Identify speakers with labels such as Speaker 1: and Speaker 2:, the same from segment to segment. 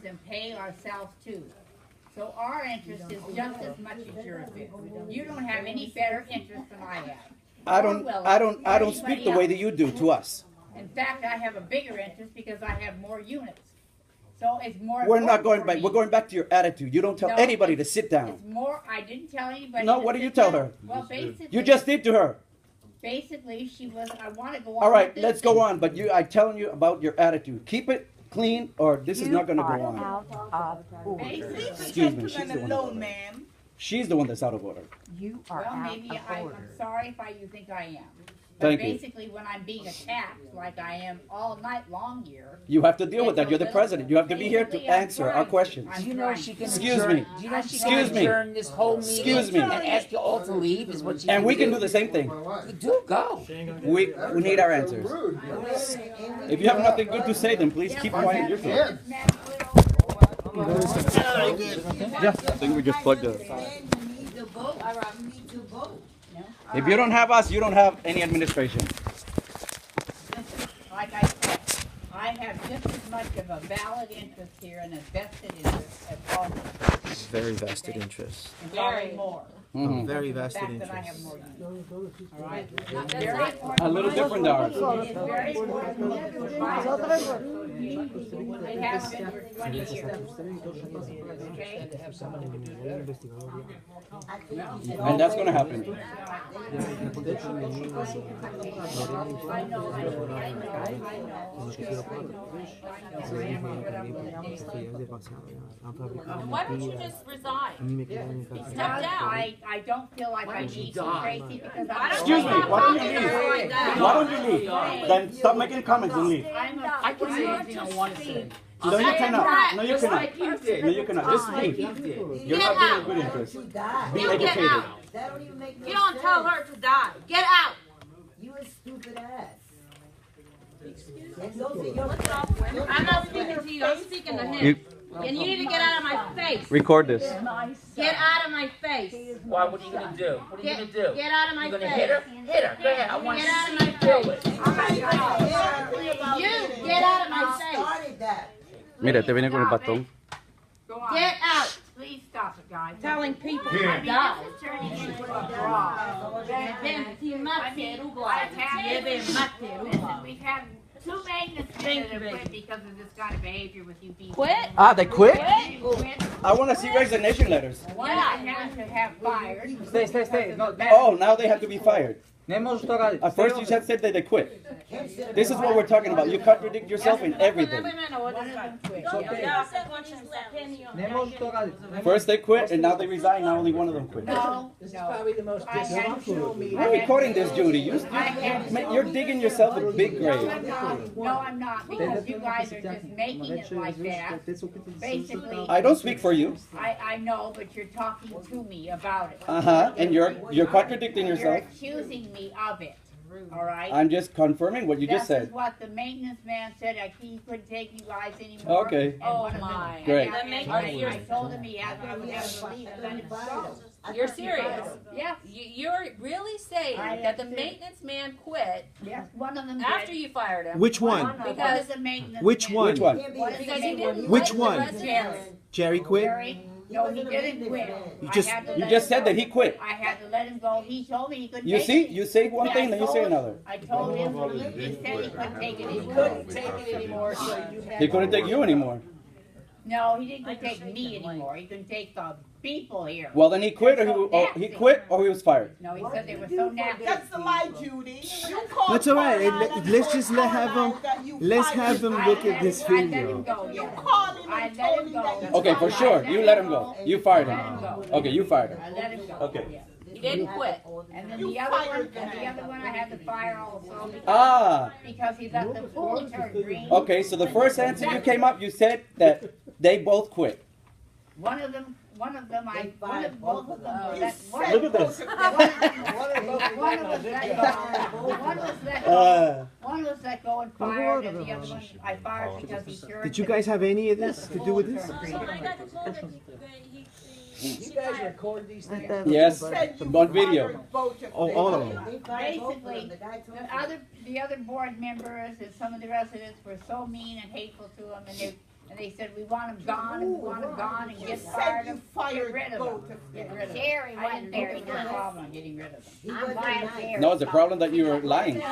Speaker 1: and pay ourselves too. So our interest is just as much as yours is. You don't have any better interest than I have.
Speaker 2: I don't speak the way that you do to us.
Speaker 1: In fact, I have a bigger interest because I have more units. So it's more.
Speaker 2: We're not going back. We're going back to your attitude. You don't tell anybody to sit down.
Speaker 1: It's more. I didn't tell anybody.
Speaker 2: No, what did you tell her?
Speaker 1: Well, basically.
Speaker 2: You just did to her.
Speaker 1: Basically, she was. I want to go on.
Speaker 2: All right, let's go on. But I'm telling you about your attitude. Keep it clean, or this is not going to go on.
Speaker 3: Out of order.
Speaker 2: Excuse me. She's the one.
Speaker 4: Ma'am.
Speaker 2: She's the one that's out of order.
Speaker 3: You are
Speaker 1: Well,
Speaker 3: out
Speaker 1: maybe
Speaker 3: of order.
Speaker 1: I'm sorry if you think I am. But
Speaker 2: Thank you.
Speaker 1: basically, when I'm being attacked like I am all night long here.
Speaker 2: You have to deal with that. You're the president. You have to be here to answer our questions.
Speaker 3: Do you know she can
Speaker 2: Excuse me.
Speaker 3: Do you know she
Speaker 2: Excuse
Speaker 3: can
Speaker 2: me.
Speaker 3: adjourn this whole meeting
Speaker 2: Excuse me.
Speaker 3: and ask you all to leave? Is what she
Speaker 2: And we can
Speaker 3: do
Speaker 2: do the same thing.
Speaker 3: Do go.
Speaker 2: We need our answers. If you have nothing good to say, then please keep quiet yourself. Yeah, I think we just plugged it. If you don't have us, you don't have any administration.
Speaker 1: Like I said, I have just as much of a valid interest here and a vested interest as all of you.
Speaker 5: Very vested interest.
Speaker 1: And probably more.
Speaker 2: Mhm.
Speaker 5: Very
Speaker 1: The
Speaker 5: vested
Speaker 1: fact that I have
Speaker 5: interest.
Speaker 1: more units. All right? It's very important.
Speaker 2: A little different than ours.
Speaker 1: It's very important to provide. They have been for 20 years. Okay?
Speaker 2: And that's going to happen.
Speaker 6: Why don't you just resign? Step down.
Speaker 1: I don't feel like I need to, Tracy, because I'm.
Speaker 2: Excuse me, why don't you leave? Why don't you leave? Then stop making comments and leave.
Speaker 1: I can say anything I want to say.
Speaker 2: No, you cannot. No, you cannot. No, you cannot. Just leave. You're not being a good interest. Be
Speaker 6: You get
Speaker 2: educated.
Speaker 6: out.
Speaker 4: That don't even make no
Speaker 6: You don't tell her to die. Get out.
Speaker 4: You a stupid ass.
Speaker 6: I'm not speaking to you. I'm speaking to him. And you need to get out of my face.
Speaker 2: Record this.
Speaker 6: Get out of my face.
Speaker 7: Why? What are you gonna do? What are you gonna do?
Speaker 6: Get out of my
Speaker 7: You gonna
Speaker 6: face.
Speaker 7: hit her? Hit her. Go ahead. I want to
Speaker 6: Get out of
Speaker 7: see
Speaker 6: my
Speaker 7: you do it.
Speaker 6: You get out of my face.
Speaker 4: Started that.
Speaker 2: Mira, te viene con el bastón.
Speaker 1: Go on.
Speaker 6: Get out.
Speaker 1: Please stop it, guys.
Speaker 6: Telling people to
Speaker 1: I mean,
Speaker 6: die.
Speaker 1: this is turning into a brawl. Listen, we've had two maintenance men that have quit because of this kind of behavior with you people.
Speaker 6: Quit?
Speaker 2: Ah, they quit?
Speaker 1: Quit.
Speaker 2: I want to see resignation letters.
Speaker 1: One I had to have fired.
Speaker 5: Stay. No,
Speaker 2: Oh, now they have to be fired.
Speaker 5: Nemo story.
Speaker 2: At first you said that they quit. This is what we're talking about. You contradict yourself in everything.
Speaker 1: One of them quit.
Speaker 5: Nemo story.
Speaker 2: First they quit and now they resign. Now only one of them quit.
Speaker 1: No, no. I had
Speaker 2: I'm recording this, Judy. You're digging yourself a big grave.
Speaker 1: No, I'm not, because you guys are just making it like that. Basically,
Speaker 2: I don't speak for you.
Speaker 1: I know, but you're talking to me about it.
Speaker 2: And you're contradicting
Speaker 1: You're
Speaker 2: yourself.
Speaker 1: accusing me of it, all right?
Speaker 2: I'm just confirming what you just
Speaker 1: This is
Speaker 2: said.
Speaker 1: what the maintenance man said, he couldn't take you guys anymore.
Speaker 2: Okay.
Speaker 6: Oh my.
Speaker 2: Great.
Speaker 1: I told him he had to leave and let him go.
Speaker 6: You're serious?
Speaker 1: Yes,
Speaker 6: You're really saying that the maintenance man quit
Speaker 1: yes, one of them did.
Speaker 6: after you fired him?
Speaker 8: Which one?
Speaker 1: One is the maintenance
Speaker 8: Which
Speaker 1: man.
Speaker 8: one?
Speaker 2: Which one?
Speaker 1: One is the
Speaker 6: Because he
Speaker 1: maintenance
Speaker 6: didn't
Speaker 8: Which
Speaker 6: like the
Speaker 8: one?
Speaker 6: residents.
Speaker 8: Jerry quit?
Speaker 1: Jerry, no, he didn't quit.
Speaker 8: You
Speaker 1: I
Speaker 8: just-
Speaker 1: had to
Speaker 2: You
Speaker 1: let
Speaker 2: just
Speaker 1: him
Speaker 2: said that
Speaker 1: go.
Speaker 2: he quit.
Speaker 1: I had to let him go. He told me he couldn't
Speaker 2: You
Speaker 1: take
Speaker 2: see?
Speaker 1: it.
Speaker 2: You say one thing, then you say another.
Speaker 1: I told him, he said he couldn't take it anymore.
Speaker 2: He couldn't take you anymore.
Speaker 1: No, he didn't take me anymore. He couldn't take the people here.
Speaker 2: Well, then he quit, he quit, or he was fired.
Speaker 1: No, he said they were so nasty.
Speaker 4: That's the lie, Judy. You called
Speaker 8: That's all right.
Speaker 4: him
Speaker 8: Let's just have him. Let's have him look at this
Speaker 1: I let him
Speaker 8: video.
Speaker 1: go,
Speaker 4: You
Speaker 1: yes.
Speaker 4: called him
Speaker 1: I
Speaker 4: and
Speaker 1: let
Speaker 4: told
Speaker 1: him
Speaker 4: him
Speaker 1: go.
Speaker 4: that you
Speaker 2: Okay, for sure. You let him go. You fired him. Okay, you fired him.
Speaker 1: I let him go.
Speaker 2: Okay.
Speaker 1: yes.
Speaker 6: You didn't quit.
Speaker 1: And then
Speaker 4: You
Speaker 1: the other
Speaker 4: fired
Speaker 1: one I had to fire also
Speaker 2: Ah,
Speaker 1: because he let the pool turn green.
Speaker 2: okay, so the first answer you came up, you said that they both quit.
Speaker 1: One of them, both of them.
Speaker 2: Look at this.
Speaker 1: One of us let go and fired, and the other one I fired because he turned.
Speaker 8: Did you guys have any of this to do with this?
Speaker 7: You guys record these things?
Speaker 2: Yes, on video.
Speaker 8: Oh, all of them.
Speaker 1: Basically, the other board members and some of the residents were so mean and hateful to him, And they said, we want them gone, and we want them gone, and
Speaker 4: You
Speaker 1: get
Speaker 4: said
Speaker 1: tired
Speaker 4: you
Speaker 1: of, get
Speaker 4: fired
Speaker 1: rid of
Speaker 4: both
Speaker 1: them.
Speaker 4: of
Speaker 1: Get
Speaker 4: them.
Speaker 1: rid of them.
Speaker 9: Jerry
Speaker 1: I
Speaker 9: wasn't
Speaker 1: didn't think
Speaker 9: very
Speaker 1: there was a
Speaker 9: nice.
Speaker 1: problem getting rid of them.
Speaker 4: He
Speaker 9: I'm
Speaker 4: wasn't
Speaker 9: glad
Speaker 4: nice.
Speaker 9: Jerry.
Speaker 2: No, it's the problem that you were lying.
Speaker 1: No,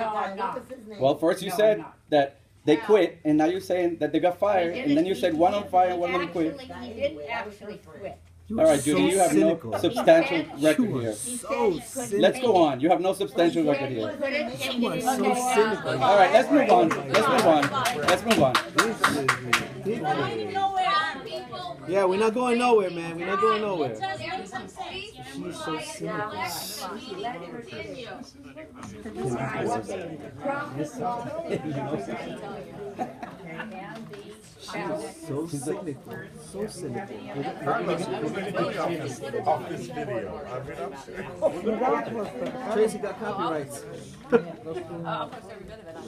Speaker 1: I'm not.
Speaker 2: Well, first you
Speaker 1: No,
Speaker 2: said
Speaker 1: I'm not.
Speaker 2: that they quit, and now you're saying that they got fired, and then you said one on fire and one on quit.
Speaker 1: He didn't actually quit.
Speaker 8: You
Speaker 2: All
Speaker 8: are
Speaker 2: right, Judy, you
Speaker 8: so
Speaker 2: have
Speaker 8: cynical.
Speaker 2: no substantial record
Speaker 8: You are
Speaker 2: here.
Speaker 1: He said
Speaker 8: so
Speaker 1: he couldn't
Speaker 8: cynical.
Speaker 2: Let's
Speaker 1: take
Speaker 2: go
Speaker 1: it.
Speaker 2: on. You have no substantial
Speaker 1: He
Speaker 2: record
Speaker 1: said he
Speaker 2: here.
Speaker 1: couldn't take
Speaker 8: You
Speaker 1: it
Speaker 8: are so
Speaker 1: anymore.
Speaker 8: cynical.
Speaker 2: All right, let's move on. Let's move on. Let's move on.
Speaker 8: This is ridiculous. Yeah, we're not going nowhere, man. We're not going nowhere. She's so cynical. So cynical. So cynical.
Speaker 10: Off this video. I mean, I'm serious.
Speaker 8: Tracy got copyrights.
Speaker 10: We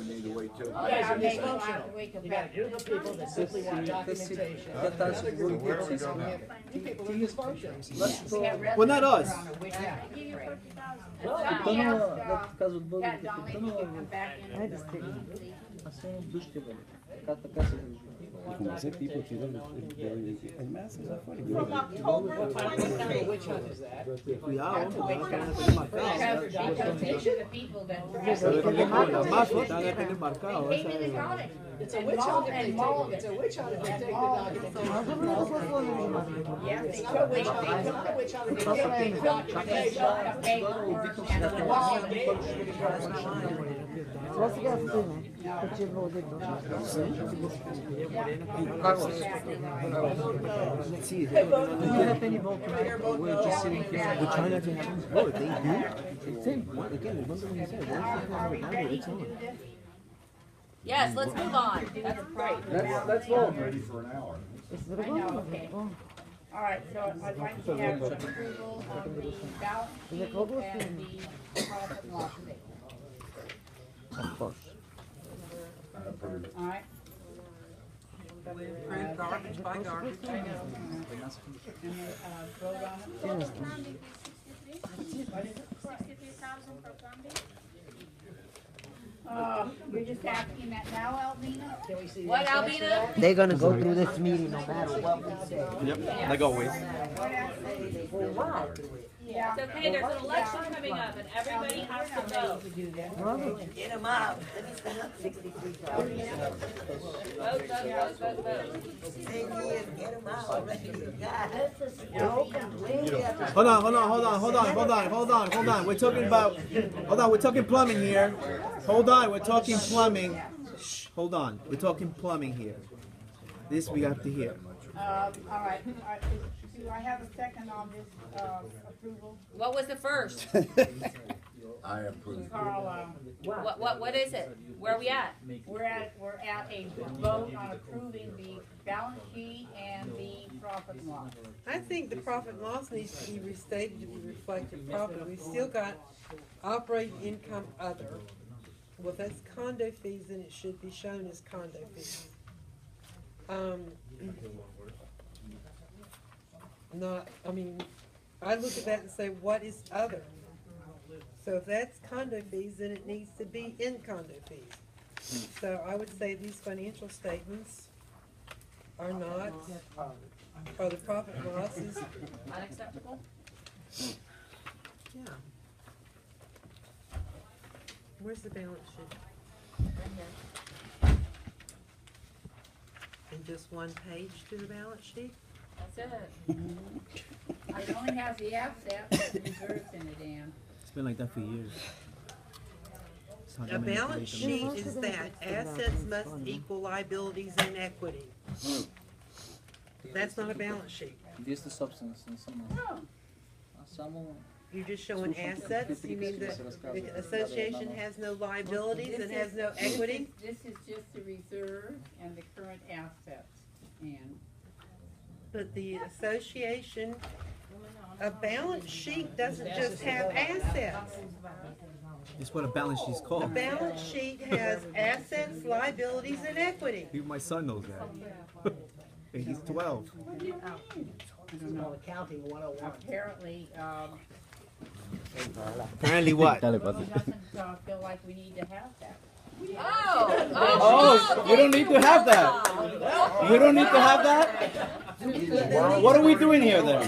Speaker 10: need to wait till.
Speaker 7: You're the people that simply want documentation.
Speaker 10: Where are we going now?
Speaker 8: Well, not us.
Speaker 2: Y como ese tipo tiene el más, eso fue.
Speaker 4: From October 23.
Speaker 7: Which one is that?
Speaker 8: Cuidado, porque van a tener marcado. La mafia te van a tener marcado.
Speaker 7: It's a witch hunt if they take, it's a witch hunt if they take the documentation. They took the witch hunt, they took the witch hunt, they take the documentation.
Speaker 8: Sí, we're just sitting here. We're trying not to have vote. They do. It's in. Again, remember when you said, it's on.
Speaker 6: Yes, let's move on. That's great.
Speaker 5: Let's vote.
Speaker 10: Ready for an hour.
Speaker 1: I know, okay. All right, so I'd like to have approval of the ballot sheet and the profit and loss statement.
Speaker 8: Of course.
Speaker 1: All right?
Speaker 4: Garbage by garbage.
Speaker 1: And then, vote on it. You're just asking that now, Alvina?
Speaker 6: What, Albina?
Speaker 4: They're gonna go through this meeting no matter what we say.
Speaker 2: Yep, like always.
Speaker 1: Yeah.
Speaker 6: It's okay, there's an election coming up and everybody has to vote.
Speaker 4: Get them out. Let me stand up 63,000.
Speaker 6: Vote, vote, vote, vote, vote.
Speaker 4: 10 years, get them out.
Speaker 8: Hold on. We're talking plumbing here. Hold on, we're talking plumbing. Shh, hold on. We're talking plumbing here. This we have to hear.
Speaker 1: All right, do I have a second on this, approval?
Speaker 6: What was the first?
Speaker 10: I approve.
Speaker 1: Carl,
Speaker 6: What is it? Where are we at?
Speaker 1: we're at a vote on approving the balance sheet and the profit and loss.
Speaker 11: I think the profit and loss needs to be restated to be reflected properly. We've still got operating income other. Well, if that's condo fees, then it should be shown as condo fees. I look at that and say, what is other? So if that's condo fees, then it needs to be in condo fees. So I would say these financial statements are not, or the profit and loss is,
Speaker 6: Unacceptable?
Speaker 11: yeah. Where's the balance sheet? And just one page to the balance sheet?
Speaker 6: That's it.
Speaker 1: It only has the assets and reserves in it, Dan.
Speaker 8: It's been like that for years. It's not
Speaker 11: A
Speaker 8: that many
Speaker 11: balance
Speaker 8: pages.
Speaker 11: sheet is that assets must equal liabilities and equity. That's not a balance sheet.
Speaker 5: This is the substance and some.
Speaker 11: You're just showing assets, you mean the association has no liabilities and has no equity?
Speaker 1: This is just the reserve and the current assets, and
Speaker 11: But the association, a balance sheet doesn't just have assets.
Speaker 8: It's what a balance sheet's
Speaker 11: A
Speaker 8: called.
Speaker 11: balance sheet has assets, liabilities, and equity.
Speaker 8: Even my son knows that. And he's 12.
Speaker 1: I don't know.
Speaker 7: Accounting 101.
Speaker 1: Apparently,
Speaker 8: Apparently what?
Speaker 1: he doesn't feel like we need to have that.
Speaker 8: Oh, you don't need to have that. You don't need to have that? What are we doing here then?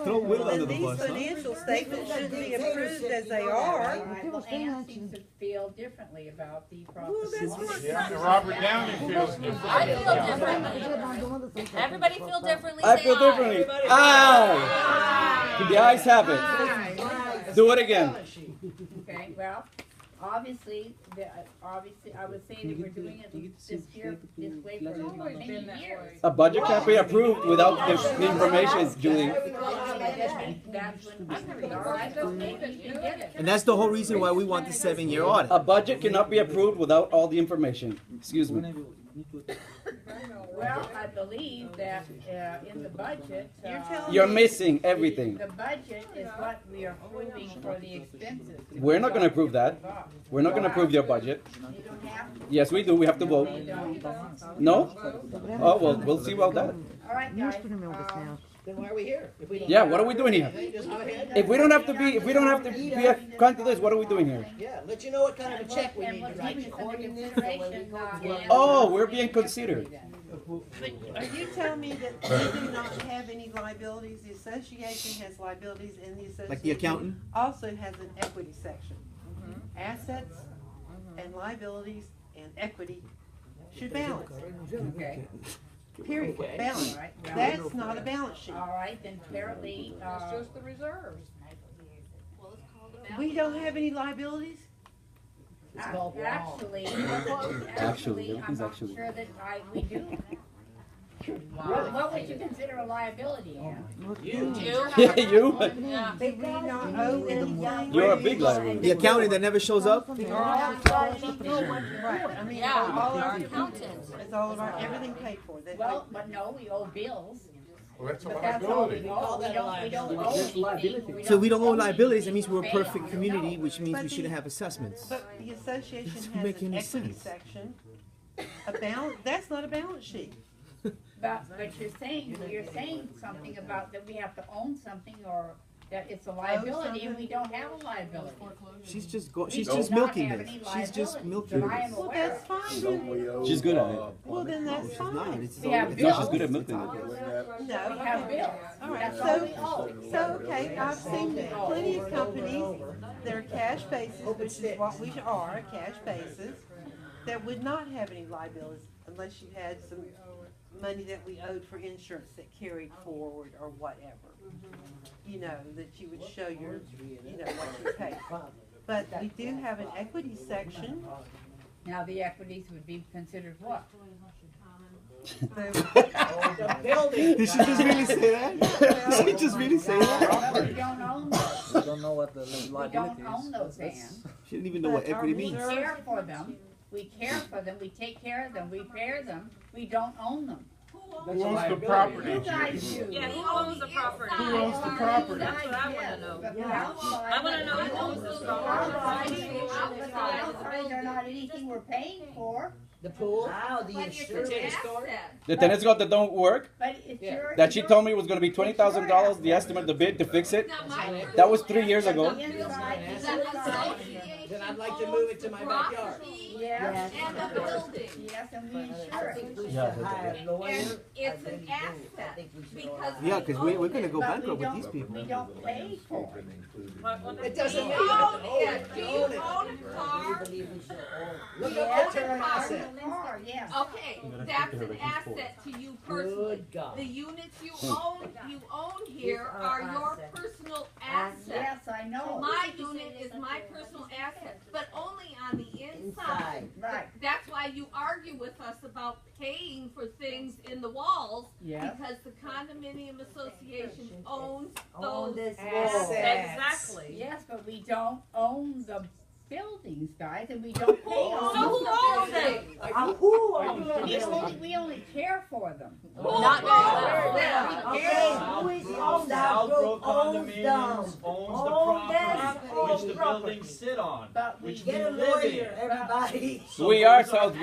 Speaker 8: Throw Will under
Speaker 11: Then
Speaker 8: the
Speaker 11: these
Speaker 8: bus, huh?
Speaker 11: financial statements shouldn't be approved as they are.
Speaker 1: Well, Ann seems to feel differently about the process.
Speaker 10: Yeah, Robert Downey feels different.
Speaker 6: I feel differently. Everybody feel differently.
Speaker 8: I
Speaker 6: Say
Speaker 8: feel
Speaker 6: aye.
Speaker 8: differently. Aye. The ayes have it. Do it again.
Speaker 1: Okay, well, obviously, I would say that we're doing it this year, this way for many years.
Speaker 8: A budget can't be approved without the information, Julie. And that's the whole reason why we want the 7-year audit.
Speaker 2: A budget cannot be approved without all the information. Excuse me.
Speaker 1: Well, I believe that in the budget,
Speaker 2: You're missing everything.
Speaker 1: the budget is what we are approving for the expenses.
Speaker 2: We're not gonna approve that. We're not gonna approve your budget.
Speaker 1: You don't have to.
Speaker 2: Yes, we do. We have to vote. No? Oh, well, we'll see about that.
Speaker 1: All right, guys.
Speaker 7: Then why are we here? If we don't
Speaker 2: Yeah, what are we doing here?
Speaker 7: just go ahead.
Speaker 2: If we don't have to be account to this, what are we doing here?
Speaker 7: Yeah, let you know what kind of a check we
Speaker 1: And
Speaker 7: need to
Speaker 1: what's
Speaker 7: write
Speaker 1: even
Speaker 7: you.
Speaker 1: under consideration,
Speaker 2: Oh, we're being considered.
Speaker 11: But are you telling me that they do not have any liabilities? The association has liabilities and the association.
Speaker 8: Like the accountant?
Speaker 11: Also has an equity section. Assets and liabilities and equity should balance.
Speaker 1: Okay.
Speaker 11: Period. Balance.
Speaker 1: All right, well,
Speaker 11: That's not a balance sheet.
Speaker 1: all right, then apparently,
Speaker 6: the reserves.
Speaker 11: We don't have any liabilities?
Speaker 1: actually,
Speaker 2: Actually,
Speaker 1: I'm not
Speaker 2: actually.
Speaker 1: sure that we do. What would you consider a liability, Ann?
Speaker 2: Yeah, you?
Speaker 6: Yeah.
Speaker 11: They do not owe anything.
Speaker 2: You're a big liability.
Speaker 8: The accountant that never shows up?
Speaker 11: Right, I mean,
Speaker 6: Yeah,
Speaker 11: all
Speaker 6: our
Speaker 11: our
Speaker 6: accountants.
Speaker 11: it's all of our, everything paid for.
Speaker 1: Well, but no, we owe bills,
Speaker 10: Well, that's a
Speaker 1: but that's all we
Speaker 10: liability.
Speaker 1: owe, we don't owe anything.
Speaker 8: So we don't owe liabilities, that means we're a perfect community, which means we shouldn't have assessments.
Speaker 11: But the association
Speaker 8: Doesn't
Speaker 11: has
Speaker 8: make
Speaker 11: an
Speaker 8: any
Speaker 11: equity
Speaker 8: sense.
Speaker 11: section. A balance, that's not a balance sheet.
Speaker 1: But you're saying something about that we have to own something or that it's a liability and we don't have a liability.
Speaker 8: She's just
Speaker 1: We
Speaker 8: she's
Speaker 1: do
Speaker 8: just
Speaker 1: not
Speaker 8: milking
Speaker 1: have
Speaker 8: it.
Speaker 1: any
Speaker 8: She's just
Speaker 1: liability
Speaker 8: milking
Speaker 1: that I
Speaker 8: it.
Speaker 1: am
Speaker 11: Well,
Speaker 1: aware
Speaker 11: that's
Speaker 1: of.
Speaker 11: fine then.
Speaker 2: She's good at it.
Speaker 11: Well, then that's
Speaker 8: She's not.
Speaker 11: fine.
Speaker 8: It's
Speaker 1: We have
Speaker 2: No,
Speaker 1: bills.
Speaker 2: she's good at milking it.
Speaker 11: No,
Speaker 1: We have bills.
Speaker 11: all right,
Speaker 1: That's all we owe.
Speaker 11: so, okay, I've seen plenty of companies that are cash basis, which is what we are, cash basis, that would not have any liabilities unless you had some money that we owed for insurance that carried forward or whatever. You know, that you would show your, you know, what you paid. But we do have an equity section.
Speaker 1: Now, the equities would be considered what?
Speaker 7: The building.
Speaker 8: Did she just really say that? Did she just really say that?
Speaker 1: Well, we don't own those.
Speaker 5: We don't know what the
Speaker 1: We
Speaker 5: liability
Speaker 1: don't own those,
Speaker 5: is.
Speaker 1: Ann.
Speaker 8: She didn't even know what
Speaker 11: But our
Speaker 8: equity
Speaker 1: We
Speaker 8: means.
Speaker 1: care for them. We care for them. We take care of them. We repair them. We don't own them.
Speaker 10: Who owns the property?
Speaker 1: You guys do.
Speaker 6: Yeah, who owns the property?
Speaker 10: Who owns the property?
Speaker 6: That's what I wanna know.
Speaker 1: But the outside-
Speaker 6: I wanna know who owns those
Speaker 1: The
Speaker 6: properties.
Speaker 1: outside are not anything we're paying for,
Speaker 7: The pool.
Speaker 6: The insurance.
Speaker 2: The tennis club that don't work,
Speaker 1: but it's your.
Speaker 2: that she told me was gonna be $20,000, the estimate, the bid to fix it. That was 3 years ago.
Speaker 1: The inside is inside.
Speaker 7: Then I'd like to move it to my backyard.
Speaker 1: Yes,
Speaker 6: And the building.
Speaker 1: yes, and we insure it.
Speaker 6: And it's an asset because.
Speaker 8: Yeah, because we're gonna go
Speaker 1: But we
Speaker 8: bankrupt with
Speaker 1: don't-
Speaker 8: these people.
Speaker 1: We don't pay for it.
Speaker 7: It doesn't
Speaker 6: Do
Speaker 7: mean
Speaker 6: you
Speaker 7: you have
Speaker 6: own
Speaker 7: to own
Speaker 6: it?
Speaker 7: it.
Speaker 6: Do
Speaker 7: You
Speaker 6: you
Speaker 7: own it.
Speaker 6: own a car?
Speaker 7: Look
Speaker 1: Yes,
Speaker 7: up the term asset.
Speaker 1: car, yes.
Speaker 6: Okay, that's an asset to you personally.
Speaker 7: Good God.
Speaker 6: The units you own here are your personal assets.
Speaker 1: Yes, I know.
Speaker 6: My unit is my personal asset, but only on the inside.
Speaker 1: Right.
Speaker 6: That's why you argue with us about paying for things in the walls,
Speaker 1: Yes.
Speaker 6: because the condominium association owns
Speaker 4: Own
Speaker 6: those
Speaker 4: this
Speaker 6: assets.
Speaker 7: Assets.
Speaker 6: Exactly.
Speaker 1: Yes, but we don't own the buildings, guys, and we don't pay on
Speaker 6: So who owns them?
Speaker 4: Who owns the
Speaker 1: We
Speaker 4: building?
Speaker 1: only, we only care for them.
Speaker 6: Who owns them?
Speaker 4: Okay, who is on that group owns them? Own that,
Speaker 5: Which
Speaker 4: own
Speaker 5: the
Speaker 4: property.
Speaker 5: buildings sit on.
Speaker 1: But we
Speaker 5: Which
Speaker 4: Get a
Speaker 5: we live in.
Speaker 4: lawyer, everybody.
Speaker 2: We are Southbrook.